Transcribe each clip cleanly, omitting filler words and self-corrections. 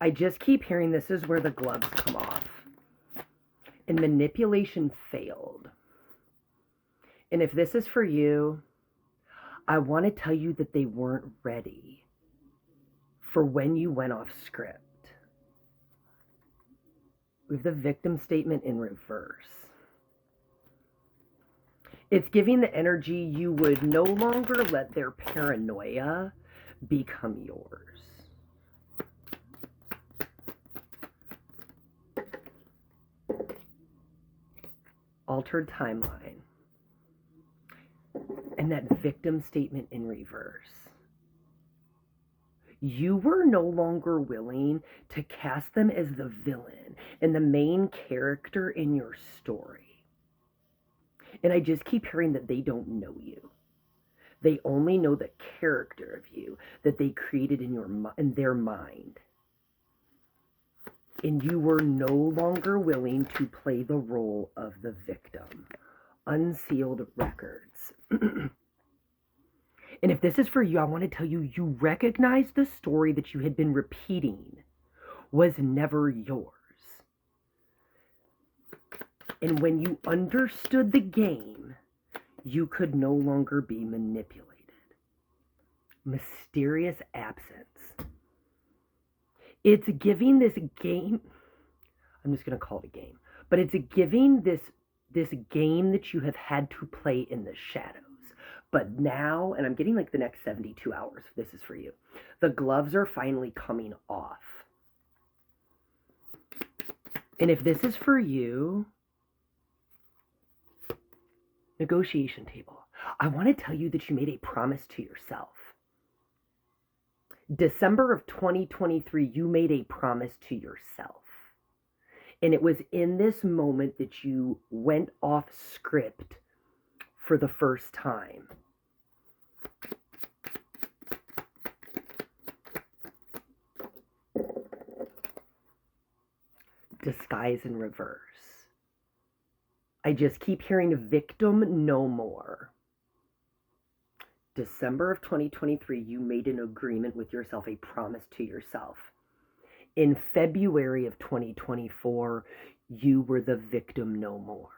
I just keep hearing this is where the gloves come off. And manipulation failed. And if this is for you, I want to tell you that they weren't ready for when you went off script. We have the victim statement in reverse. It's giving the energy you would no longer let their paranoia become yours. Altered timeline. And that victim statement in reverse. You were no longer willing to cast them as the villain and the main character in your story. And I just keep hearing that they don't know you. They only know the character of you that they created in their mind. And you were no longer willing to play the role of the victim. Unsealed records. And if this is for you, I want to tell you, you recognize the story that you had been repeating was never yours. And when you understood the game, you could no longer be manipulated. Mysterious absence. It's giving this game, I'm just going to call it a game, but it's giving this game that you have had to play in the shadows. But now, and I'm getting like the next 72 hours, this is for you. The gloves are finally coming off. And if this is for you, negotiation table. I want to tell you that you made a promise to yourself. December of 2023, you made a promise to yourself. And it was in this moment that you went off script for the first time. Disguise in reverse. I just keep hearing victim no more. December of 2023, you made an agreement with yourself, a promise to yourself. In February of 2024, you were the victim no more.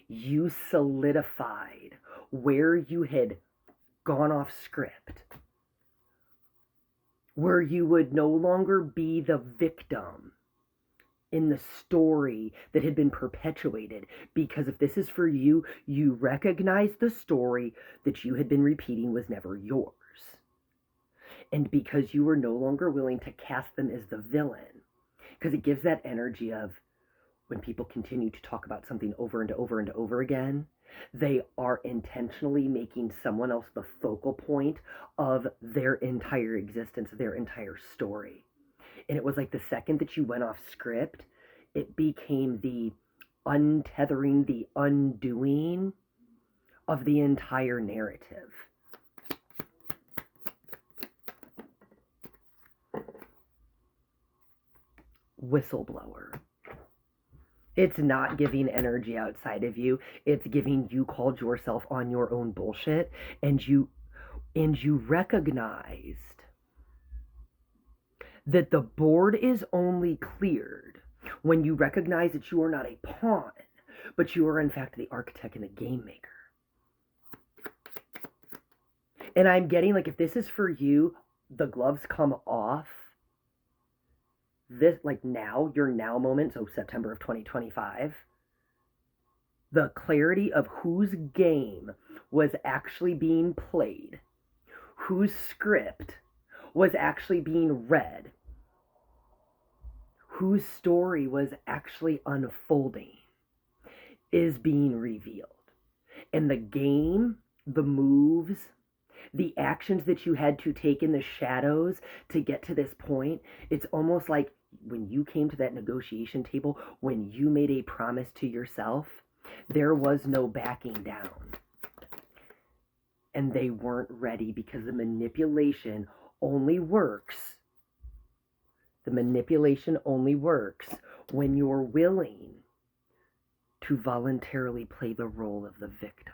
You solidified where you had gone off script, where you would no longer be the victim in the story that had been perpetuated. Because if this is for you, you recognize the story that you had been repeating was never yours. And because you were no longer willing to cast them as the villain, because it gives that energy of when people continue to talk about something over and over and over again, they are intentionally making someone else the focal point of their entire existence, their entire story. And it was like the second that you went off script, it became the untethering, the undoing of the entire narrative. Whistleblower. It's not giving energy outside of you. It's giving you called yourself on your own bullshit, and you recognized that the board is only cleared when you recognize that you are not a pawn, but you are in fact the architect and the game maker. And I'm getting like, if this is for you, the gloves come off. This, like now, your now moment, so September of 2025, the clarity of whose game was actually being played, whose script was actually being read, whose story was actually unfolding, is being revealed. And the game, the moves, the actions that you had to take in the shadows to get to this point, it's almost like when you came to that negotiation table, when you made a promise to yourself, there was no backing down. And they weren't ready because the manipulation only works. The manipulation only works when you're willing to voluntarily play the role of the victim.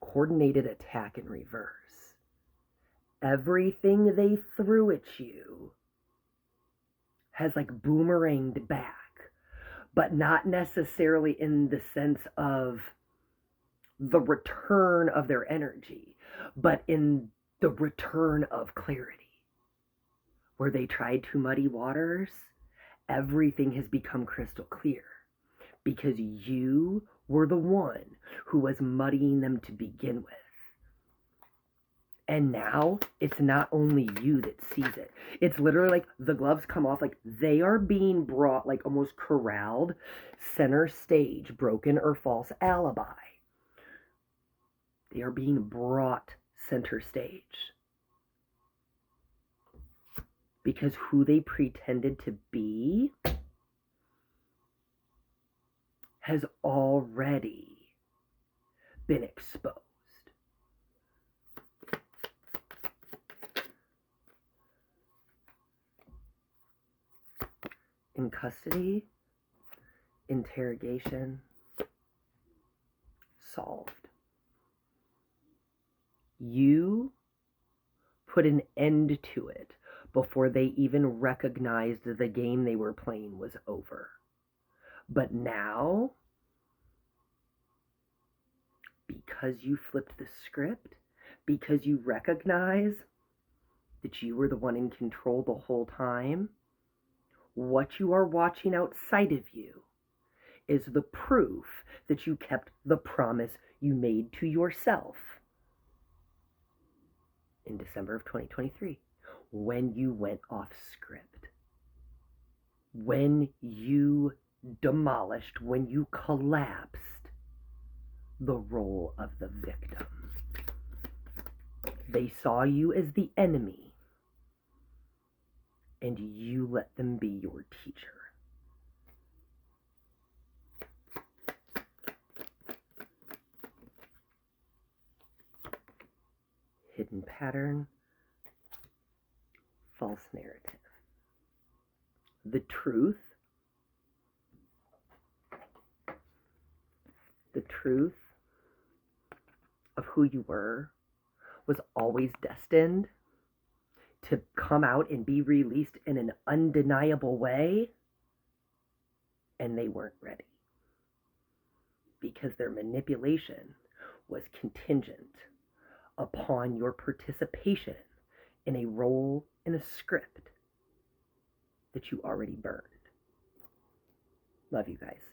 Coordinated attack in reverse. everything they threw at you has like boomeranged back, but not necessarily in the sense of the return of their energy, but in the return of clarity. Where they tried to muddy waters, everything has become crystal clear because you were the one who was muddying them to begin with. And now it's not only you that sees it. It's literally like the gloves come off, like they are being brought, like almost corralled, center stage, broken or false alibi. They are being brought center stage. Because who they pretended to be has already been exposed. In custody, interrogation, solved. You put an end to it before they even recognized the game they were playing was over. But now, because you flipped the script, because you recognize that you were the one in control the whole time, what you are watching outside of you is the proof that you kept the promise you made to yourself in December of 2023, when you went off script, when you demolished, when you collapsed the role of the victim. They saw you as the enemy, and you let them be your teacher. Hidden pattern, false narrative. The truth of who you were was always destined to come out and be released in an undeniable way, and they weren't ready because their manipulation was contingent upon your participation in a role in a script that you already burned. Love you guys.